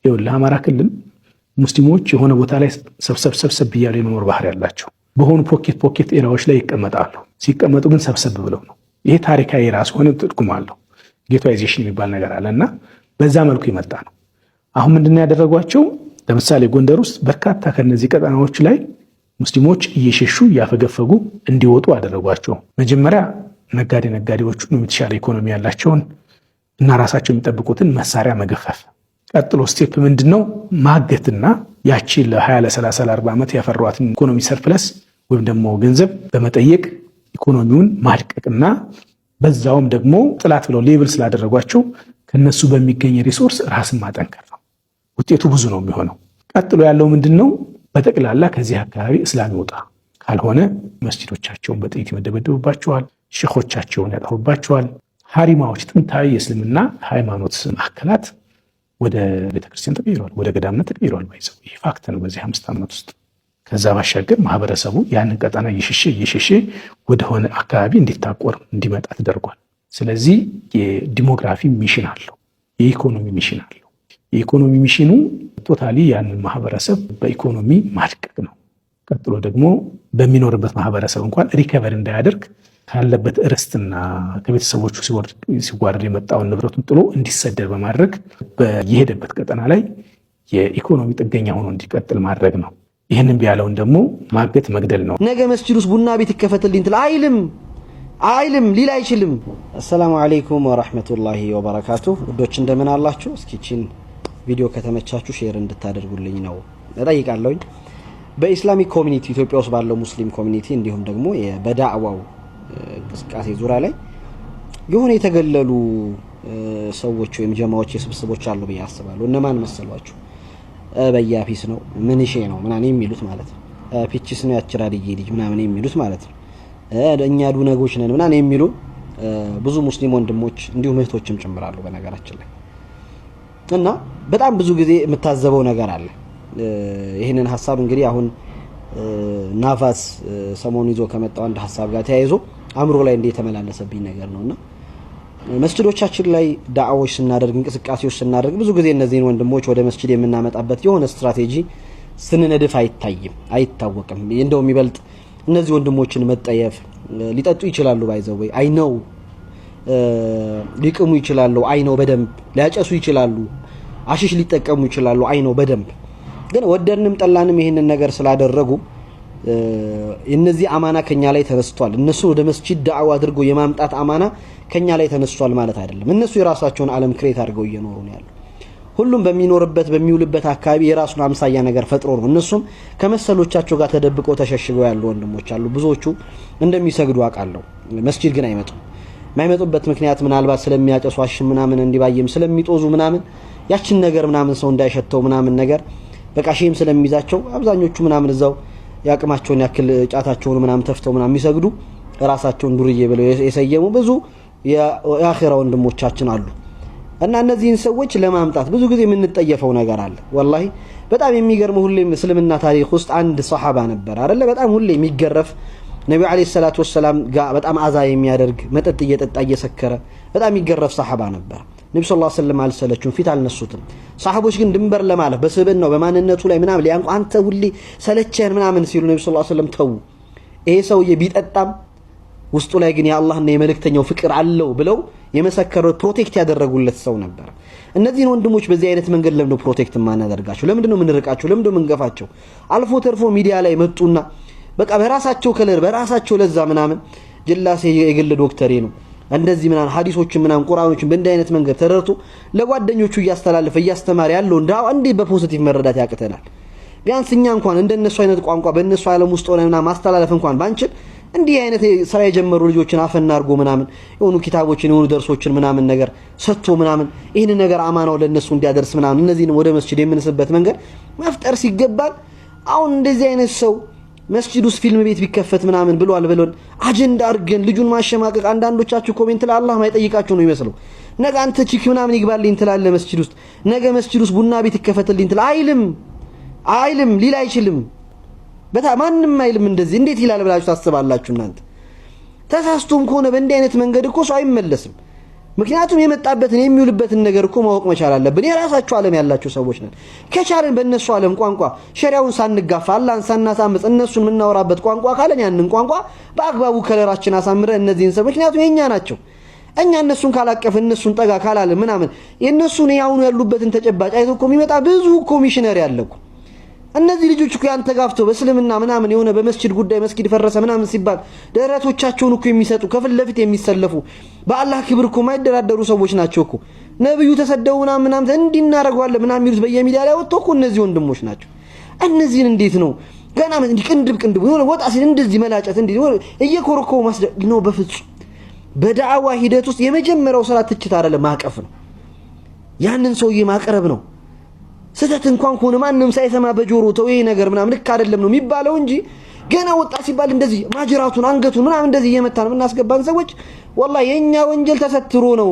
ይኸውልህ አማራ ክልል ሙስሊሞች የሆነ ቦታ ላይ ሰብሰብ እያሉ የመኖር ባህሪ ያላቸው በሆኑ ፖኬት ኤሪያዎች ላይ ይቀመጣሉ። ሲቀመጡ ግን ሰብሰብ ብለው ነው። ይሄ ታሪካዊ ራሱ ሆነ ትርጉም አለው። ጌቶይዜሽን የሚባል ነገር አለና በዛ መልኩ ይመጣ ነው። አሁን ምንድነው ያደረጓቸው? ለምሳሌ ጎንደር ውስጥ በርካታ ከነዚህ ቀጠናዎች ላይ ሙስሊሞች እየሸሹ እያፈገፈጉ እንዲወጡ አደረጓቸው። መጀመሪያ ነጋዴዎቹ የተሻለ ኢኮኖሚ ያላቸውን እና ራሳቸው የሚጠብቁትን መሳሪያ መገፈፍ። ቀጥሎ ስቴፕ ምንድነው? ማገትና ያቺ ለ20 ለ30 ለ40 ዓመት ያፈሯትን ኢኮኖሚ ሰርፕለስ ወይም ደግሞ ገንዘብ በመጠየቅ ኢኮኖሚውን ማድቀቅና በዛውም ደግሞ ጥላት ብለው ሌብል ስላደረጓቸው ከነሱ በሚገኝ ሪሶርስ ራስን ማጠንከር ነው። ውጤቱ ብዙ ነው የሚሆነው። ቀጥሎ ያለው ምንድነው? በጠቅላላ ከዚህ አካባቢ እስላም ይወጣ፣ ካልሆነ መስጂዶቻቸውን በጥይት ይመደበደቡባቸዋል፣ ሼኾቻቸውን ያጠፉባቸዋል። ሀሪማዎች፣ ጥንታዊ የእስልምና ሃይማኖት ማዕከላት ወደ ቤተክርስቲያን ተቀይረዋል፣ ወደ ገዳምነት ተቀይረዋል። ባይዘው ይህ ፋክት ነው በዚህ 5 ዓመት ውስጥ። ከዛ ባሻገር ማህበረሰቡ ያንን ቀጠና እየሸሸ ወደሆነ አካባቢ እንዲታቆር እንዲመጣ ተደርጓል። ስለዚህ የዲሞግራፊ ሚሽን አለው፣ የኢኮኖሚ ሚሽን አለው። የኢኮኖሚ ሚሽኑ ቶታሊ ያንን ማህበረሰብ በኢኮኖሚ ማድቀቅ ነው። ቀጥሎ ደግሞ በሚኖርበት ማህበረሰብ እንኳን ሪከቨር እንዳያደርግ ካለበት ርስትና ከቤተሰቦቹ ሲዋረድ የመጣውን ንብረቱን ጥሎ እንዲሰደድ በማድረግ በየሄደበት ቀጠና ላይ የኢኮኖሚ ጥገኛ ሆኖ እንዲቀጥል ማድረግ ነው። ይህንን ቢያለውን ደግሞ ማገት መግደል ነው። ነገ መስጂድ ውስጥ ቡና ቤት ይከፈትልኝ ትል አይልም ሊል አይችልም። አሰላሙ አለይኩም ወራህመቱላሂ ወበረካቱሁ። ውዶች እንደምን አላችሁ? እስኪችን ቪዲዮ ከተመቻችሁ ሼር እንድታደርጉልኝ ነው እጠይቃለሁኝ። በኢስላሚክ ኮሚኒቲ ኢትዮጵያ ውስጥ ባለው ሙስሊም ኮሚኒቲ እንዲሁም ደግሞ በዳዕዋው እንቅስቃሴ ዙሪያ ላይ የሆነ የተገለሉ ሰዎች ወይም ጀማዎች የስብስቦች አሉ ብዬ አስባለሁ። እነማን መሰሏችሁ? በያፊስ ነው ምንሼ ነው ምናምን የሚሉት ማለት ነው። ፒቺስ ነው ያችራድዬ ልጅ ምናምን የሚሉት ማለት ነው። እኛ ዱነጎች ነን ምናምን የሚሉ ብዙ ሙስሊም ወንድሞች እንዲሁም እህቶችም ጭምራሉ በነገራችን ላይ። እና በጣም ብዙ ጊዜ የምታዘበው ነገር አለ። ይህንን ሐሳብ እንግዲህ አሁን ናፋስ ሰሞኑን ይዞ ከመጣው አንድ ሐሳብ ጋር ተያይዞ አእምሮ ላይ እንደ የተመላለሰብኝ ነገር ነውና መስጂዶቻችን ላይ ዳዕዋዎች ስናደርግ እንቅስቃሴዎች ስናደርግ ብዙ ጊዜ እነዚህን ወንድሞች ወደ መስጂድ የምናመጣበት የሆነ ስትራቴጂ ስንነድፍ አይታወቅም። እንደውም ይበልጥ እነዚህ ወንድሞችን መጠየፍ ሊጠጡ ይችላሉ፣ ባይዘው ወይ አይነው ሊቅሙ ይችላሉ፣ አይነው በደንብ ሊያጨሱ ይችላሉ፣ አሽሽ ሊጠቀሙ ይችላሉ፣ አይነው በደንብ ግን ወደድንም ጠላንም ይሄንን ነገር ስላደረጉ እነዚህ አማና ከኛ ላይ ተነስቷል። እነሱ ወደ መስጂድ ዳዕዋ አድርጎ የማምጣት አማና ከኛ ላይ ተነስቷል ማለት አይደለም። እነሱ የራሳቸውን ዓለም ክሬት አድርገው እየኖሩ ነው ያለው። ሁሉም በሚኖርበት በሚውልበት አካባቢ የራሱን አምሳያ ነገር ፈጥሮ ነው። እነሱም ከመሰሎቻቸው ጋር ተደብቀው ተሸሽገው ያሉ ወንድሞች አሉ። ብዙዎቹ እንደሚሰግዱ አውቃለሁ፣ መስጂድ ግን አይመጡም። የማይመጡበት ምክንያት ምናልባት ስለሚያጨሱ አሽም ምናምን እንዲባየም ስለሚጦዙ ምናምን ያችን ነገር ምናምን ሰው እንዳይሸተው ምናምን ነገር በቃ ሼም ስለሚይዛቸው አብዛኞቹ ምናምን እዛው ያቅማቸውን ያክል ጫታቸውን ምናምን ተፍተው ምናምን የሚሰግዱ ራሳቸውን ዱርዬ ብለው የሰየሙ ብዙ የአኺራ ወንድሞቻችን አሉ። እና እነዚህን ሰዎች ለማምጣት ብዙ ጊዜ የምንጠየፈው ነገር አለ። ወላሂ በጣም የሚገርመው ሁሌ እስልምና ታሪክ ውስጥ አንድ ሱሐባ ነበር አይደለ? በጣም ሁሌ የሚገረፍ ነብዩ አለይሂ ሰላቱ ወሰለም ጋር በጣም አዛ የሚያደርግ መጠጥ እየጠጣ እየሰከረ በጣም የሚገረፍ ሱሐባ ነበር። ነብዩ ሰለላሁ ዐለይሂ ወሰለም አልሰለቹም፣ ፊት አልነሱትም። ሰሃቦች ግን ድንበር ለማለፍ በስብዕናው በማንነቱ ላይ ምናምን ሊያንቁ አንተ ሁሌ ሰለቸን ምናምን ሲሉ ነብዩ ሰለላሁ ዐለይሂ ወሰለም ተው፣ ይሄ ሰውዬ ቢጠጣም ውስጡ ላይ ግን የአላህና የመልእክተኛው ፍቅር አለው ብለው የመሰከሩት ፕሮቴክት ያደረጉለት ሰው ነበር። እነዚህን ወንድሞች በዚህ አይነት መንገድ ለምንድነው ፕሮቴክት ማናደርጋቸው? ለምንድነው የምንርቃቸው? ለምንድነው የምንገፋቸው? አልፎ ተርፎ ሚዲያ ላይ መጡና በቃ በራሳቸው ከለር በራሳቸው ለዛ ምናምን ጅላሴ የግል ዶክተሬ ነው እንደዚህ ምናምን ሐዲሶችን ምናምን ቁርአኖችን በእንዲህ አይነት መንገድ ተረርቶ ለጓደኞቹ እያስተላለፈ እያስተማረ ያለው እንዳው እንዴ በፖዚቲቭ መረዳት ያቅተናል። ቢያንስ እኛ እንኳን እንደነሱ አይነት ቋንቋ በእነሱ ዓለም ውስጥ ሆነና ማስተላለፍ እንኳን ባንችል እንዲህ አይነት ስራ የጀመሩ ልጆችን አፈና አድርጎ ምናምን የሆኑ ኪታቦችን የሆኑ ደርሶችን ምናምን ነገር ሰጥቶ ምናምን ይህን ነገር አማናው ለነሱ እንዲያደርስ ምናምን እነዚህን ወደ መስጂድ የምንስበት መንገድ መፍጠር ሲገባል አሁን እንደዚህ አይነት ሰው መስጂድ ውስጥ ፊልም ቤት ቢከፈት ምናምን ብሎን አጀንዳ አድርገን ልጁን ማሸማቀቅ። አንዳንዶቻችሁ ኮሜንት ላይ አላህ ማይጠይቃችሁ ነው ይመስለው። ነገ አንተ ቺክ ምናምን ይግባልኝ ትላለህ መስጂድ ውስጥ፣ ነገ መስጂድ ውስጥ ቡና ቤት ይከፈትልኝ ትላለህ። አይልም ሊል አይችልም። ማንም አይልም። እንደዚህ እንዴት ይላል ብላችሁ ታስባላችሁ እናንተ? ተሳስቶም ከሆነ በእንዲህ አይነት መንገድ እኮ ሰው አይመለስም። ምክንያቱም የመጣበትን የሚውልበትን ነገር እኮ ማወቅ መቻል አለብን። የራሳቸው ዓለም ያላቸው ሰዎች ነን። ከቻለን በእነሱ ዓለም ቋንቋ ሸሪዓውን ሳንጋፋ አላህን ሳናሳምጽ እነሱን የምናወራበት ቋንቋ ካለን ያንን ቋንቋ በአግባቡ ከለራችን አሳምረን እነዚህን ሰዎች ምክንያቱም የኛ ናቸው። እኛ እነሱን ካላቀፍ እነሱን ጠጋ ካላለ ምናምን የእነሱን ያሁኑ ያሉበትን ተጨባጭ አይቶ እኮ የሚመጣ ብዙ ኮሚሽነር ያለው እነዚህ ልጆች እኮ ያን ተጋፍተው በእስልምና ምናምን የሆነ በመስጂድ ጉዳይ መስጊድ ፈረሰ ምናምን ሲባል ደረቶቻቸውን እኮ የሚሰጡ ከፊት ለፊት የሚሰለፉ በአላህ ክብር እኮ የማይደራደሩ ሰዎች ናቸው እኮ። ነብዩ ተሰደው ምናምን እንዲናረጋለን ምናምን የሚሉት በየሚዲያ ላይ ወጥቶ እኮ እነዚህ ወንድሞች ናቸው። እነዚህን እንዴት ነው ገና እንዲህ ቅንድብ የሆነ ወጣ ሲል እንደዚህ መላጨት እንዲህ እየኮረኮ ማስደግ ነው? በፍጹም በዳዕዋ ሂደት ውስጥ የመጀመሪያው ስራ ትችት አይደለም ማቀፍ ነው። ያንን ሰውዬ ማቅረብ ነው። ስተት እንኳን ሆነ ማንንም ሳይሰማ በጆሮ ተው ይሄ ነገር ምናምን ልክ አይደለም ነው የሚባለው እንጂ ገና ወጣ ሲባል እንደዚህ ማጅራቱን አንገቱን ምናምን እንደዚህ እየመታን እናስገባን ሰዎች ወላሂ የኛ ወንጀል ተሰትሮ ነው።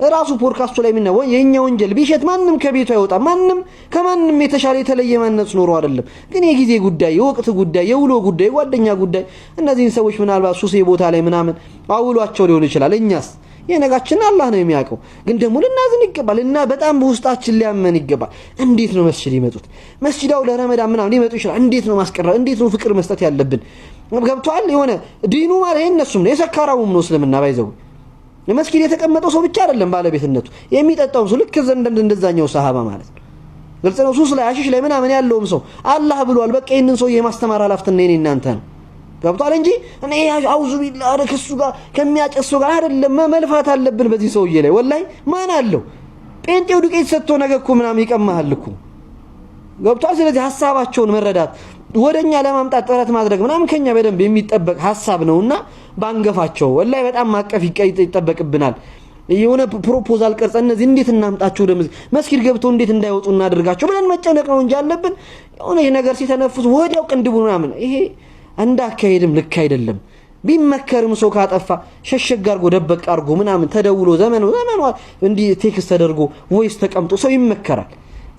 ራሱ ፖድካስቱ ላይ ምንነው የኛ ወንጀል ቢሸት ማንንም ከቤቱ አይወጣ ማንንም ከማንንም የተሻለ የተለየ ማንነት ኖሮ አይደለም። ግን የጊዜ ጉዳይ፣ የወቅት ጉዳይ፣ የውሎ ጉዳይ፣ ጓደኛ ጉዳይ እነዚህን ሰዎች ምናልባት ሱሴ ቦታ ላይ ምናምን አውሏቸው ሊሆን ይችላል። እኛስ የነጋችን አላህ ነው የሚያውቀው። ግን ደግሞ ልናዝን ይገባል እና በጣም በውስጣችን ሊያመን ይገባል። እንዴት ነው መስጂድ ይመጡት? መስጂዳው ለረመዳን ምናምን ሊመጡ ይችላል። እንዴት ነው ማስቀረት? እንዴት ነው ፍቅር መስጠት ያለብን? ገብቷል? የሆነ ዲኑ ማለት የነሱም ነው የሰካራውም ነው እስልምና ባይዘው መስጊድ የተቀመጠው ሰው ብቻ አይደለም ባለቤትነቱ የሚጠጣው ሰው ልክ እንደዛኛው ሰሃባ ማለት ነው። ግልጽ ነው። ሱስ ላይ አሽሽ ላይ ምናምን ያለውም ሰው አላህ ብሏል። በቃ ይሄንን ሰው የማስተማር ኃላፊነት የኔ እናንተ ነው። ገብቷል እንጂ እኔ አውዙ ቢላህ ከሱ ጋር ከሚያጨሰው ጋር አይደለም መልፋት አለብን በዚህ ሰውዬ ላይ። ወላሂ ማን አለው ጴንጤው ዱቄት ሰጥቶ ነገ እኮ ምናምን ይቀማሃል እኮ። ገብቷል። ስለዚህ ሐሳባቸውን መረዳት ወደኛ ለማምጣት ጥረት ማድረግ ምናምን ከኛ በደንብ የሚጠበቅ ሐሳብ ነውና ባንገፋቸው ወላሂ በጣም ማቀፍ ይጠበቅብናል። የሆነ ፕሮፖዛል ቀርጸ እነዚህ እንዴት እናምጣቸው ደም መስጊድ ገብተው እንዴት እንዳይወጡ እናደርጋቸው ብለን መጨነቅ ነው እንጂ አለብን የሆነ ነገር ሲተነፍሱ ወዲያው ቅንድቡ ምናምን ይሄ እንዳካሄድም ልክ አይደለም። ቢመከርም ሰው ካጠፋ ሸሸግ አርጎ ደበቅ አርጎ ምናምን ተደውሎ ዘመኑ እንዲህ ቴክስት ተደርጎ ቮይስ ተቀምጦ ሰው ይመከራል።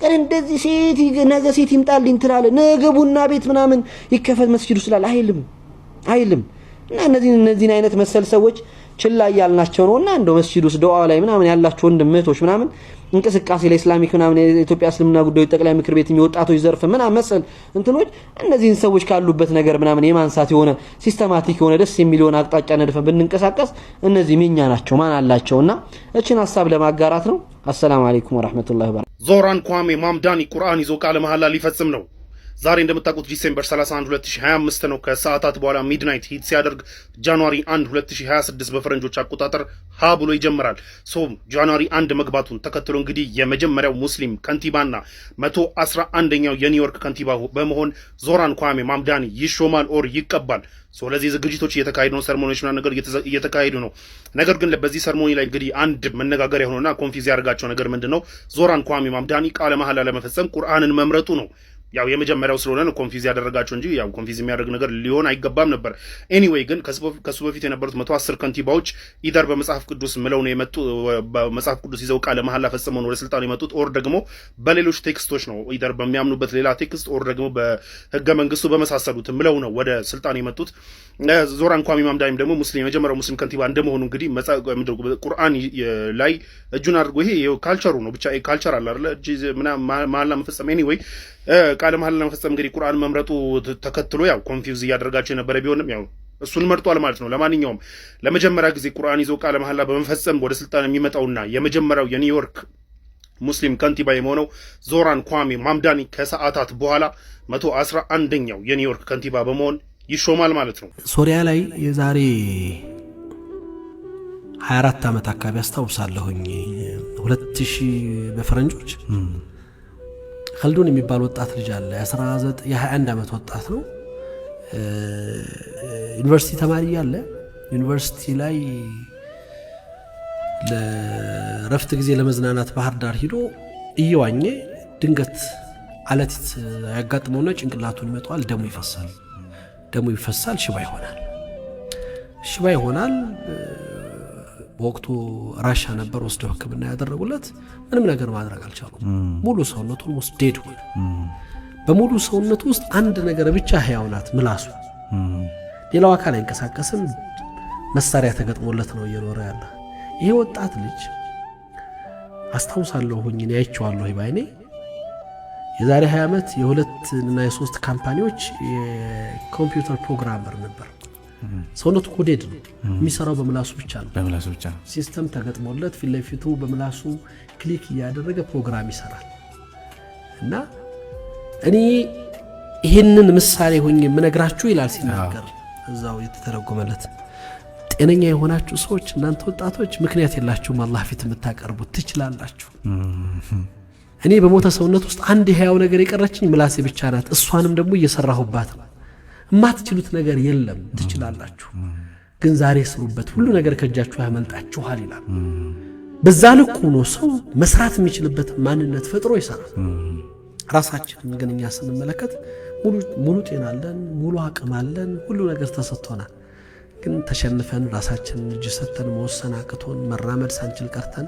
ግን እንደዚህ ሴት ነገ ሴት ይምጣልኝ ትላለ ነገ ቡና ቤት ምናምን ይከፈት መስጊዱ ስላል አይልም እና እነዚህን አይነት መሰል ሰዎች ችላ ያልናቸው ነውና እንደው መስጊዱ ውስጥ ዱዓ ላይ ምናምን ያላችሁ ወንድም እህቶች ምናምን እንቅስቃሴ ላይ እስላሚክ ምናምን የኢትዮጵያ እስልምና ጉዳዮች ጠቅላይ ምክር ቤት የሚወጣቶች ዘርፍ ምናምን መሰል እንትኖች እነዚህን ሰዎች ካሉበት ነገር ምናምን የማንሳት የሆነ ሲስተማቲክ የሆነ ደስ የሚሊዮን አቅጣጫ ነድፈን ብንንቀሳቀስ እነዚህ ምኛ ናቸው ማን አላቸውና እቺን ሐሳብ ለማጋራት ነው። አሰላሙ አለይኩም ወራህመቱላሂ ወበረካቱ። ዞህራን ኳሜ ማምዳኒ ቁርአን ይዞ ቃለ መሐላ ሊፈጽም ነው። ዛሬ እንደምታውቁት ዲሴምበር 31 2025 ነው። ከሰዓታት በኋላ ሚድናይት ሂት ሲያደርግ ጃንዋሪ 1 2026 በፈረንጆች አቆጣጠር ሀ ብሎ ይጀምራል። ጃንዋሪ 1 መግባቱን ተከትሎ እንግዲህ የመጀመሪያው ሙስሊም ከንቲባና 111ኛው የኒውዮርክ ከንቲባ በመሆን ዞህራን ኳሜ ማምዳኒ ይሾማል ኦር ይቀባል። ለዚህ ዝግጅቶች እየተካሄዱ ነው። ሰርሞኒዎች እና ነገር እየተካሄዱ ነው። ነገር ግን በዚህ ሰርሞኒ ላይ እንግዲህ አንድ መነጋገሪያ ሆኖና ኮንፊዝ ያደርጋቸው ነገር ምንድነው? ዞህራን ኳሜ ማምዳኒ ቃለ መሐላ ለመፈጸም ቁርአንን መምረጡ ነው። ያው የመጀመሪያው ስለሆነ ነው ኮንፊዝ ያደረጋቸው እንጂ ያው ኮንፊዝ የሚያደርግ ነገር ሊሆን አይገባም ነበር። ኤኒዌይ ግን ከሱ በፊት የነበሩት 110 ከንቲባዎች ኢደር በመጽሐፍ ቅዱስ ምለው ነው የመጡ በመጽሐፍ ቅዱስ ይዘው ቃለ መሐላ ፈጽመው ነው ወደ ስልጣኑ የመጡት ኦር ደግሞ በሌሎች ቴክስቶች ነው ኢደር በሚያምኑበት ሌላ ቴክስት ኦር ደግሞ በህገ መንግስቱ በመሳሰሉት ምለው ነው ወደ ስልጣኑ የመጡት። ዞህራን ኳሜ ማምዳኒም ደግሞ ሙስሊም የመጀመሪያው ሙስሊም ከንቲባ እንደመሆኑ እንግዲህ ቁርአን ላይ እጁን አድርጎ ይሄ ካልቸሩ ነው ብቻ ካልቸር አለ አይደል እጅ መሐላ መፈጸም ኤኒዌይ ቃለ መሐላ ለመፈጸም እንግዲህ ቁርአን መምረጡ ተከትሎ ያው ኮንፊውዝ እያደረጋቸው የነበረ ቢሆንም ያው እሱን መርጧል ማለት ነው። ለማንኛውም ለመጀመሪያ ጊዜ ቁርአን ይዞ ቃለ መሐላ በመፈጸም ወደ ስልጣን የሚመጣውና የመጀመሪያው የኒውዮርክ ሙስሊም ከንቲባ የሆነው ዞህራን ኳሜ ማምዳኒ ከሰዓታት በኋላ 111ኛው የኒውዮርክ ከንቲባ በመሆን ይሾማል ማለት ነው። ሶሪያ ላይ የዛሬ 24 ዓመት አካባቢ አስታውሳለሁኝ 2000 በፈረንጆች ኸልዱን የሚባል ወጣት ልጅ አለ። የ21 ዓመት ወጣት ነው። ዩኒቨርሲቲ ተማሪ ያለ ዩኒቨርሲቲ ላይ ለረፍት ጊዜ ለመዝናናት ባህር ዳር ሂዶ እየዋኘ ድንገት አለት ያጋጥመውና ጭንቅላቱን ይመጣል። ደሙ ይፈሳል። ሽባ ይሆናል። በወቅቱ ራሻ ነበር ወስደው ሕክምና ያደረጉለት። ምንም ነገር ማድረግ አልቻሉም። ሙሉ ሰውነቱን ውስጥ ዴድ ሆነ። በሙሉ ሰውነቱ ውስጥ አንድ ነገር ብቻ ሕያው ናት፣ ምላሱ። ሌላው አካል አይንቀሳቀስም። መሳሪያ ተገጥሞለት ነው እየኖረ ያለ። ይሄ ወጣት ልጅ አስታውሳለሁኝ እኔ አይቼዋለሁ ባይኔ የዛሬ 20 ዓመት የ2 እና የ3 ካምፓኒዎች የኮምፒውተር ፕሮግራመር ነበር። ሰውነቱ ኮዴድ ነው የሚሰራው በምላሱ ብቻ ነው። ሲስተም ተገጥሞለት ፊት ለፊቱ በምላሱ ክሊክ እያደረገ ፕሮግራም ይሰራል። እና እኔ ይሄንን ምሳሌ ሆኜ የምነግራችሁ ይላል ሲናገር እዛው የተተረጎመለት ጤነኛ የሆናችሁ ሰዎች እናንተ ወጣቶች ምክንያት የላችሁም አላህ ፊት የምታቀርቡት ትችላላችሁ። እኔ በሞተ ሰውነት ውስጥ አንድ ህያው ነገር የቀረችኝ ምላሴ ብቻ ናት። እሷንም ደግሞ እየሰራሁባት ነው። የማትችሉት ነገር የለም፣ ትችላላችሁ። ግን ዛሬ ስሩበት፣ ሁሉ ነገር ከእጃችሁ ያመልጣችኋል ይላል። በዛ ልክ ሆኖ ሰው መስራት የሚችልበት ማንነት ፈጥሮ ይሰራል። ራሳችንን ግን እኛ ስንመለከት ሙሉ ጤና አለን፣ ሙሉ አቅም አለን፣ ሁሉ ነገር ተሰጥቶናል። ግን ተሸንፈን ራሳችንን እጅ ሰተን መወሰን አቅቶን መራመድ ሳንችል ቀርተን